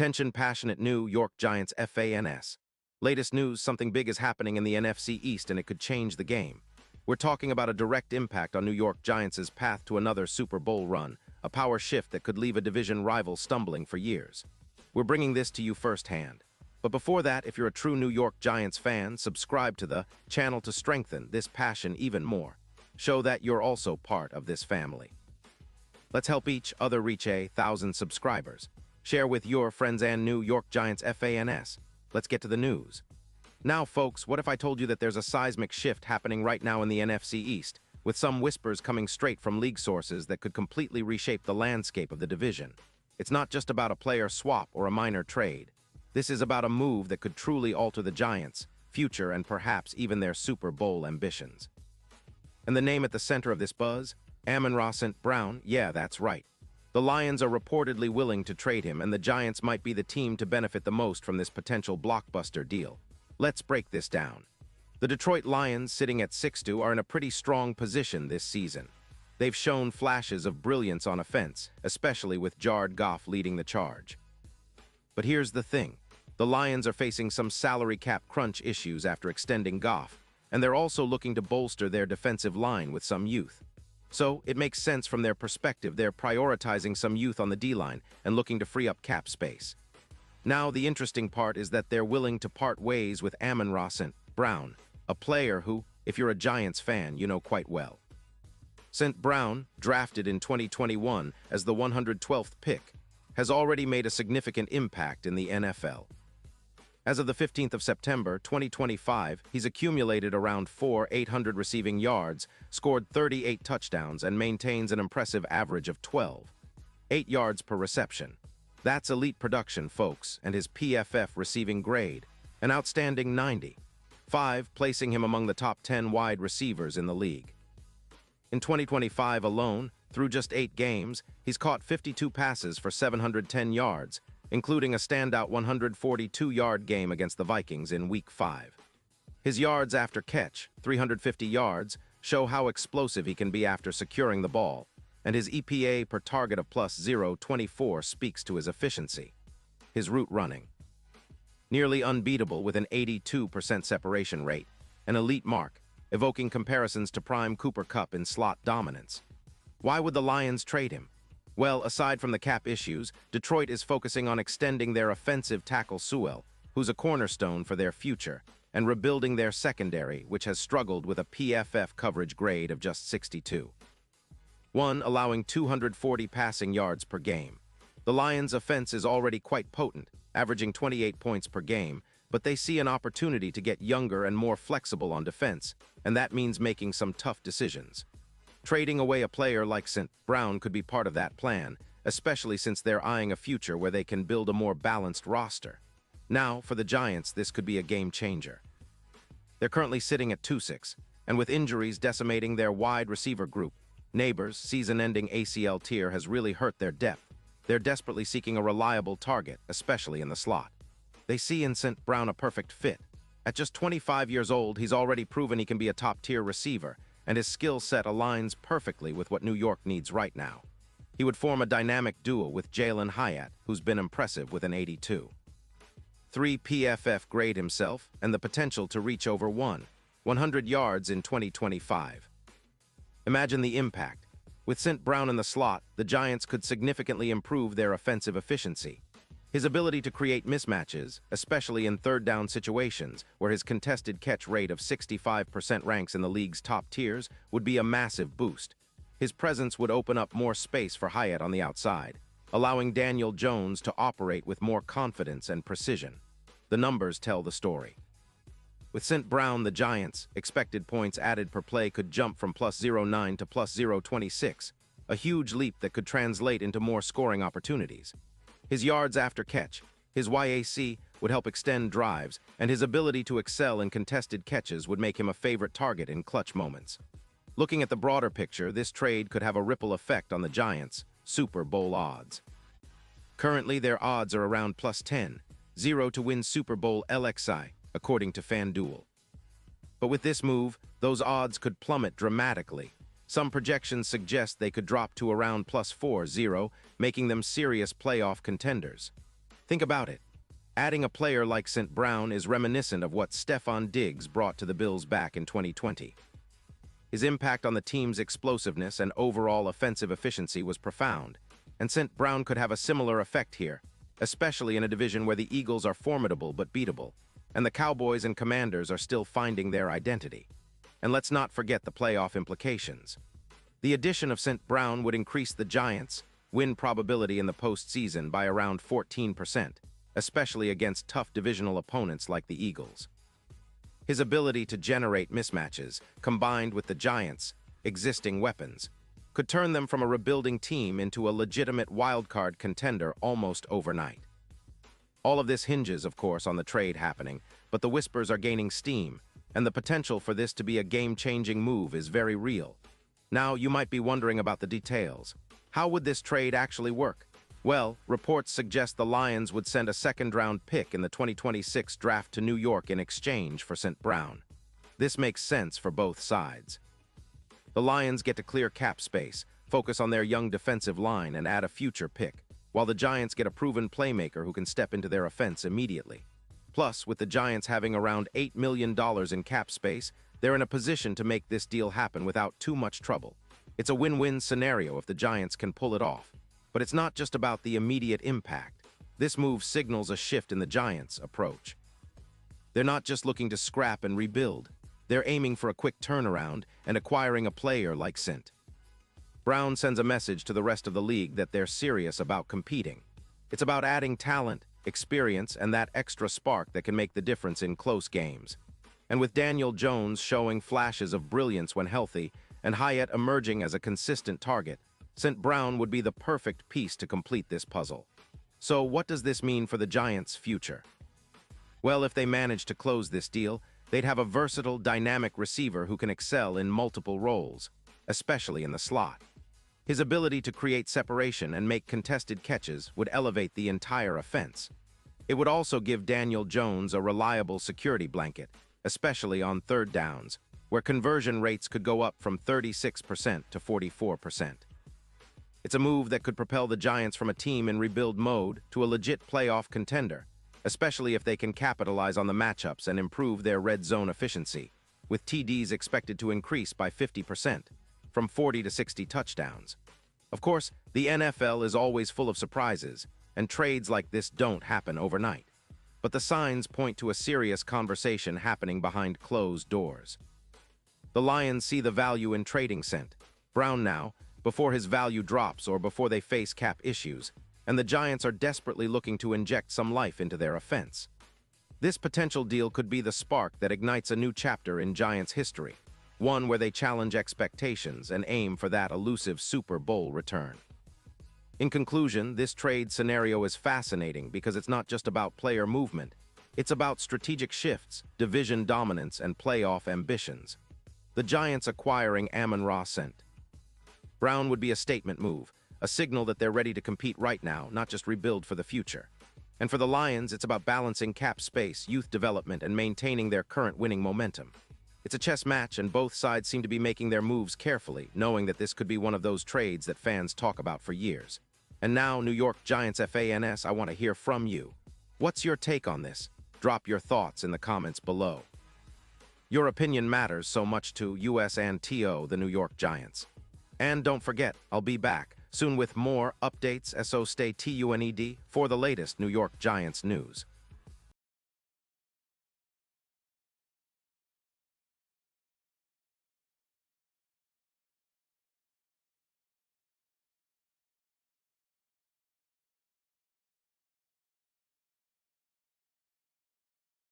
Attention passionate New York Giants fans. Latest news, something big is happening in the NFC East and it could change the game. We're talking about a direct impact on New York Giants' path to another Super Bowl run, a power shift that could leave a division rival stumbling for years. We're bringing this to you firsthand. But before that, if you're a true New York Giants fan, subscribe to the channel to strengthen this passion even more. Show that you're also part of this family. Let's help each other reach 1,000 subscribers. Share with your friends and New York Giants fans. Let's get to the news. Now, folks, what if I told you that there's a seismic shift happening right now in the NFC East, with some whispers coming straight from league sources that could completely reshape the landscape of the division? It's not just about a player swap or a minor trade. This is about a move that could truly alter the Giants' future and perhaps even their Super Bowl ambitions. And the name at the center of this buzz? Amon-Ra St. Brown? Yeah, that's right. The Lions are reportedly willing to trade him, and the Giants might be the team to benefit the most from this potential blockbuster deal. Let's break this down. The Detroit Lions, sitting at 6-2, are in a pretty strong position this season. They've shown flashes of brilliance on offense, especially with Jared Goff leading the charge. But here's the thing. The Lions are facing some salary cap crunch issues after extending Goff, and they're also looking to bolster their defensive line with some youth. So, it makes sense from their perspective. They're prioritizing some youth on the D-line and looking to free up cap space. Now, the interesting part is that they're willing to part ways with Amon-Ra St. Brown, a player who, if you're a Giants fan, you know quite well. St. Brown, drafted in 2021 as the 112th pick, has already made a significant impact in the NFL. As of the 15th of September, 2025, he's accumulated around 800 receiving yards, scored 38 touchdowns, and maintains an impressive average of 8 yards per reception. That's elite production, folks, and his PFF receiving grade, an outstanding 95, placing him among the top 10 wide receivers in the league. In 2025 alone, through just 8 games, he's caught 52 passes for 710 yards, including a standout 142-yard game against the Vikings in Week 5. His yards after catch, 350 yards, show how explosive he can be after securing the ball, and his EPA per target of +0.24 speaks to his efficiency. His route running, nearly unbeatable with an 82% separation rate, an elite mark, evoking comparisons to prime Cooper Kupp in slot dominance. Why would the Lions trade him? Well, aside from the cap issues, Detroit is focusing on extending their offensive tackle Sewell, who's a cornerstone for their future, and rebuilding their secondary, which has struggled with a PFF coverage grade of just 62. Allowing 240 passing yards per game. The Lions' offense is already quite potent, averaging 28 points per game, but they see an opportunity to get younger and more flexible on defense, and that means making some tough decisions. Trading away a player like St. Brown could be part of that plan, especially since they're eyeing a future where they can build a more balanced roster. Now, for the Giants, this could be a game changer. They're currently sitting at 2-6, and with injuries decimating their wide receiver group, Neighbors' season-ending ACL tear has really hurt their depth. They're desperately seeking a reliable target, especially in the slot. They see in St. Brown a perfect fit. At just 25 years old, he's already proven he can be a top-tier receiver, and his skill set aligns perfectly with what New York needs right now. He would form a dynamic duo with Jalen Hyatt, who's been impressive with an 82. 3 PFF grade himself, and the potential to reach over 100 yards in 2025. Imagine the impact. With St. Brown in the slot, the Giants could significantly improve their offensive efficiency. His ability to create mismatches, especially in third-down situations where his contested catch rate of 65% ranks in the league's top tiers, would be a massive boost. His presence would open up more space for Hyatt on the outside, allowing Daniel Jones to operate with more confidence and precision. The numbers tell the story. With St. Brown, the Giants' expected points added per play could jump from +0.9 to +0.26, a huge leap that could translate into more scoring opportunities. His yards after catch, his YAC, would help extend drives, and his ability to excel in contested catches would make him a favorite target in clutch moments. Looking at the broader picture, this trade could have a ripple effect on the Giants' Super Bowl odds. Currently, their odds are around +10, 0 to win Super Bowl LXI, according to FanDuel. But with this move, those odds could plummet dramatically. Some projections suggest they could drop to around +4-0, making them serious playoff contenders. Think about it. Adding a player like St. Brown is reminiscent of what Stephon Diggs brought to the Bills back in 2020. His impact on the team's explosiveness and overall offensive efficiency was profound, and St. Brown could have a similar effect here, especially in a division where the Eagles are formidable but beatable, and the Cowboys and Commanders are still finding their identity. And let's not forget the playoff implications. The addition of St. Brown would increase the Giants' win probability in the postseason by around 14%, especially against tough divisional opponents like the Eagles. His ability to generate mismatches, combined with the Giants' existing weapons, could turn them from a rebuilding team into a legitimate wildcard contender almost overnight. All of this hinges, of course, on the trade happening, but the whispers are gaining steam, and the potential for this to be a game-changing move is very real. Now, you might be wondering about the details. How would this trade actually work? Well, reports suggest the Lions would send a second-round pick in the 2026 draft to New York in exchange for St. Brown. This makes sense for both sides. The Lions get to clear cap space, focus on their young defensive line, and add a future pick, while the Giants get a proven playmaker who can step into their offense immediately. Plus, with the Giants having around $8 million in cap space, they're in a position to make this deal happen without too much trouble. It's a win-win scenario if the Giants can pull it off. But it's not just about the immediate impact. This move signals a shift in the Giants' approach. They're not just looking to scrap and rebuild. They're aiming for a quick turnaround and acquiring a player like St. Brown sends a message to the rest of the league that they're serious about competing. It's about adding talent, experience, and that extra spark that can make the difference in close games. And with Daniel Jones showing flashes of brilliance when healthy and Hyatt emerging as a consistent target, St. Brown would be the perfect piece to complete this puzzle. So what does this mean for the Giants' future? Well, if they manage to close this deal, they'd have a versatile, dynamic receiver who can excel in multiple roles, especially in the slot. His ability to create separation and make contested catches would elevate the entire offense. It would also give Daniel Jones a reliable security blanket, especially on third downs, where conversion rates could go up from 36% to 44%. It's a move that could propel the Giants from a team in rebuild mode to a legit playoff contender, especially if they can capitalize on the matchups and improve their red zone efficiency, with TDs expected to increase by 50%, from 40 to 60 touchdowns. Of course, the NFL is always full of surprises, and trades like this don't happen overnight. But the signs point to a serious conversation happening behind closed doors. The Lions see the value in trading St. Brown now, before his value drops or before they face cap issues, and the Giants are desperately looking to inject some life into their offense. This potential deal could be the spark that ignites a new chapter in Giants history, one where they challenge expectations and aim for that elusive Super Bowl return. In conclusion, this trade scenario is fascinating because it's not just about player movement. It's about strategic shifts, division dominance, and playoff ambitions. The Giants acquiring Amon-Ra St. Brown would be a statement move, a signal that they're ready to compete right now, not just rebuild for the future. And for the Lions, it's about balancing cap space, youth development, and maintaining their current winning momentum. It's a chess match, and both sides seem to be making their moves carefully, knowing that this could be one of those trades that fans talk about for years. And now, New York Giants fans, I want to hear from you. What's your take on this? Drop your thoughts in the comments below. Your opinion matters so much to US and TO, the New York Giants. And don't forget, I'll be back soon with more updates, so stay tuned for the latest New York Giants news.